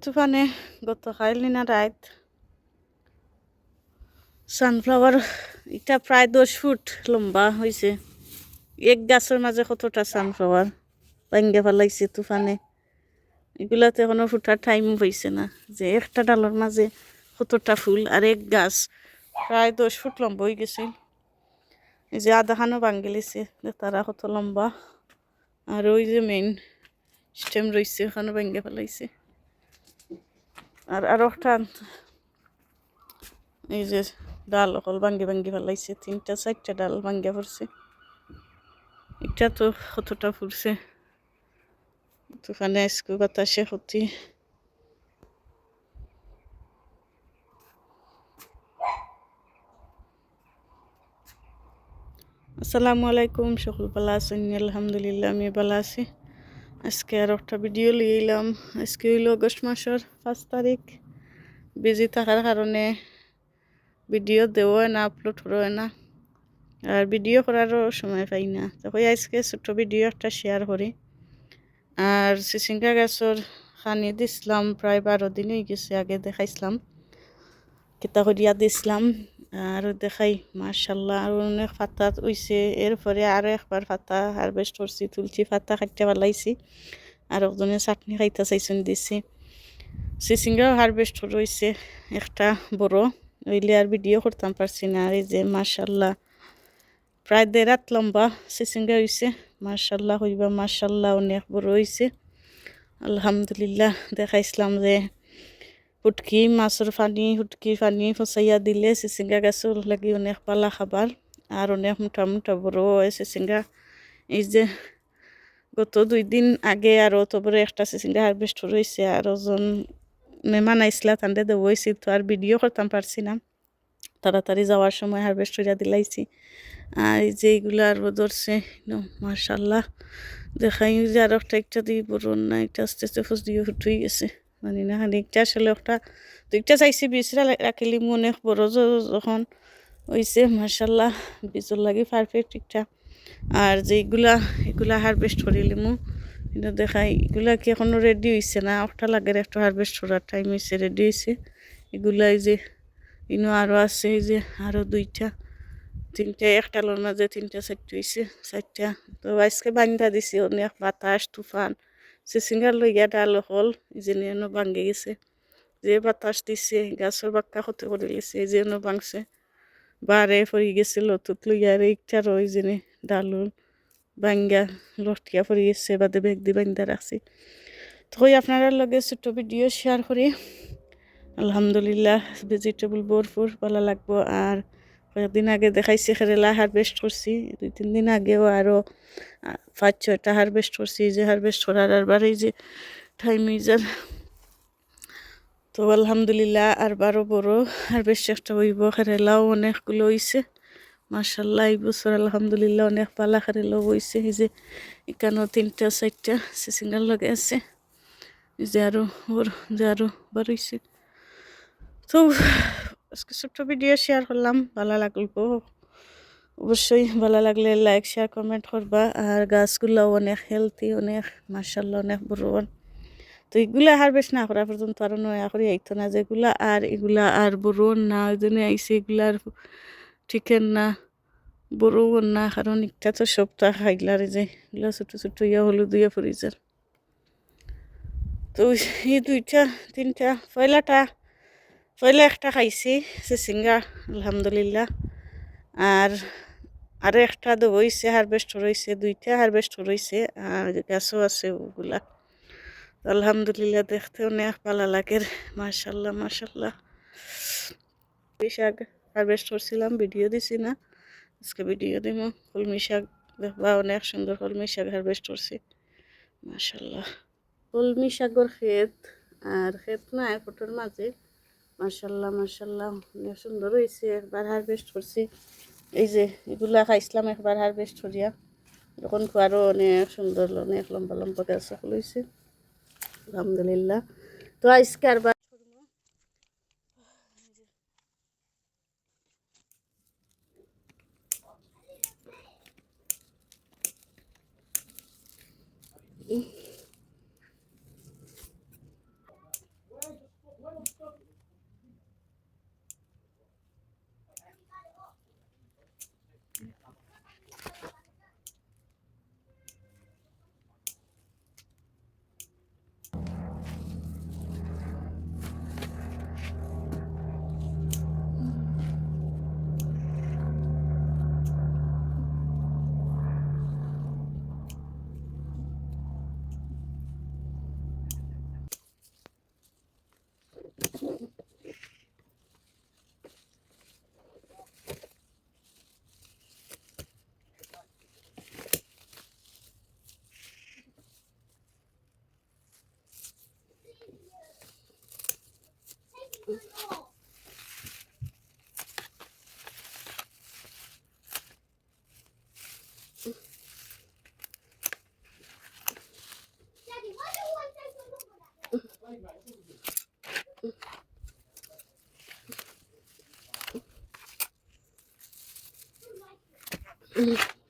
তুফানে গতকাল না রাত সানফ্লাওয়ার এটা প্রায় 10 ফুট লম্বা হয়েছে। এক গাছের মাঝে কতটা সানফ্লাওয়ার ভাঙ্গে ফেলাইছে তুফানে। এগুলাতে এখনো ফুটার টাইম হয়েছে না, যে একটা ডালের মাঝে কতটা ফুল, আর এক গাছ প্রায় 10 ফুট লম্বা হয়ে গেছে। এই যে আধাখানো ভাঙ্গে লেছে, তারা কত লম্বা। আর ওই যে মেইন স্টেম রয়েছে ওখানে ভাঙ্গে ফেলাইছে। আর একটা এই যে ডাল অকল ভাঙ্গি ফেলাইছে, 3-4টা ডাল ভাঙ্গা পড়ছে। এটা তো কতটা ফুরছে তুফানে, আজকে বাতাসে ক্ষতি। আসসালামু আলাইকুম, সকল ভালো আছেন? আলহামদুলিল্লাহ আমি ভালো আছি। আজকে আর একটা ভিডিও লিয়ে এলাম। আজকে হইল আগস্ট মাসের 5 তারিখ। বিজি থাকার কারণে ভিডিও দেওয়া না, আপলোড করা না, আর ভিডিও করারও সময় পাই না। তখন আজকে ছোট্ট ভিডিও একটা শেয়ার করি। আর চিচিঙ্গা গাছের খানি দিছিলাম প্রায় 12 দিন হয়ে গেছে, আগে দেখাইছিলাম কিতা করিয়া দিছিলাম। আর দেখাই মাশাল্লাহ আর অনেক পাতা হইছে। এরপরে আরো একবার পাতা হারভেস্ট করছি, তুলছি, পাতা কাটতে পালাইছি। আর একজনে চাটনি খাইতে চাইছেন দিছি। চিচিঙ্গাও হারভেস্ট রয়েছে একটা বড়, ওইলে আর ভিডিও করতাম পারছি না। আর এই যে মাশাল্লাহ প্রায় 1.5 হাত লম্বা চিচিঙ্গা হয়েছে। মাশাল্লাহ হইবা মাশাল্লাহ অনেক বড় হয়েছে। আলহামদুলিল্লাহ দেখাইছিলাম যে হুটকি মাছের পানি ফসাইয়া দিলে চিচিঙ্গা গাছের লাগি অনেক পালা খাবার, আর অনেক মোটা বড় হয় চিচিঙ্গা। এই যে গত 2 দিন আগে আরও তো বড় একটা চিচিঙ্গা হারভেস্ট রয়েছে। আর ওজন মেহমান আইসলা তান্ডে দেবো হয়েছি, তো আর ভিডিও করতাম পারছি না। তাড়াতাড়ি যাওয়ার সময় হারভেস্ট করিয়া দিলাইছি। আর এই যে এইগুলো আর ধরছে মাশাল্লাহ দেখাই যে আর একটা দিয়ে বড় না, একটা আস্তে আস্তে ফুস দিয়ে ফুটুই গেছে। জানি না খানিকটা আসলে একটা দুইটা চাইছি বীজরা রাখিলি মনে বড় যখন হয়েছে মাশাল্লাহ, বীজর লাগি পারফেক্ট একটা। আর যে এগুলা হারভেস্ট করিলি এটা দেখাই, এগুলা কি এখনো রেডি হয়েছে না, একটা লাগে একটা হারভেস্ট করার টাইম হয়েছে, রেডি হয়েছে এগুলা। এই যে ইনো আরও আছে, এই যে আরও 2-3টা, একটালোর মাঝে 3-4 হয়েছে, 4টা। তো আজকে বান্ধা দিছি, অনেক বাতাস তুফান চিচিঙ্গার লইয়া ডাল হল এই যে নিয়ে ভাঙ্গে গেছে। যে বাতাস দিছে গাছের বাক্কা ক্ষতি করে গেছে, এই যে ভাঙছে বারে পড়ে গেছিল তুত লইয়া। আর এইটার ওই যে ডাল ভাঙ্গা লটকিয়া পড়ে গেছে, বাদে বেগ দি বান্ধা রাখছি। তো আপনারা লগে ছোট্ট ভিডিও শেয়ার করি। আলহামদুলিল্লাহ ভেজিটেবল ভরপুর ভালো লাগবো। আর কয়েকদিন আগে দেখাইছি কেরেলা হারভেস্ট করছি, 2-3 দিন আগেও আরও 5-6টা হারভেস্ট করছি। যে হারভেস্ট করার আর বারেই যে টাইম ইজার, তো আলহামদুলিল্লাহ আর বারো বড় হারভেস্ট একটা হইব। কেরেলাও অনেকগুলো হইছে মাশাল্লাহ এই বছর আলহামদুলিল্লাহ, অনেক পালা কেরেলাও হইছে। এই যে এখানেও 3-4টা চিচিঙ্গার লগে আছে, এই যে আরো বার হইছে। তো আজকে ছোট্ট ভিডিও শেয়ার করলাম, ভালো লাগলো অবশ্যই। ভালো লাগলে লাইক শেয়ার কমেন্ট করবা। আর গাছগুলাও অনেক হেলদি, অনেক মাশাল্লাহ অনেক বড়। তো এগুলা হারভেস্ট না করা পর্যন্ত আরো নয়া করে আইতো না, যেগুলা আর এগুলা আর বড় না, ওই জন্য আইসে এগুলা আর ঠিকেন না, বড় না, কারণ একটা তো সপ্তাহ খাইলার যে এগুলা ছোট ইয়া হলুদ ইয়া ফ্রিজের। তো এই 2-3টা পয়লা একটা খাইছি চিচিঙ্গা আলহামদুলিল্লাহ। আর একটা হয়েছে হারভেস্ট রয়েছে, 2টা হারভেস্ট রয়েছে, আর গাছও আছে ওগুলা। আলহামদুলিল্লাহ দেখতে অনেক ভালো লাগে মাশাল্লাহ। শাক হারভেস্ট করছিলাম, ভিডিও দিছি না, আজকে ভিডিও দিব। কলমি শাক দেখবা অনেক সুন্দর, কলমি শাক হারভেস্ট করছি মাশাল্লাহ। কলমি শাকর ক্ষেত, আর ক্ষেত না ফটোর মাঝে মাশাল্লাহ অনেক সুন্দর হয়েছে। একবার হারভেস্ট করছি, এই যে এগুলা খাইছিলাম একবার হারভেস্ট করিয়া, যখন আরও অনেক সুন্দর অনেক লম্বা গাছ হয়েছে আলহামদুলিল্লাহ। তো আজকে আর Mm-hmm.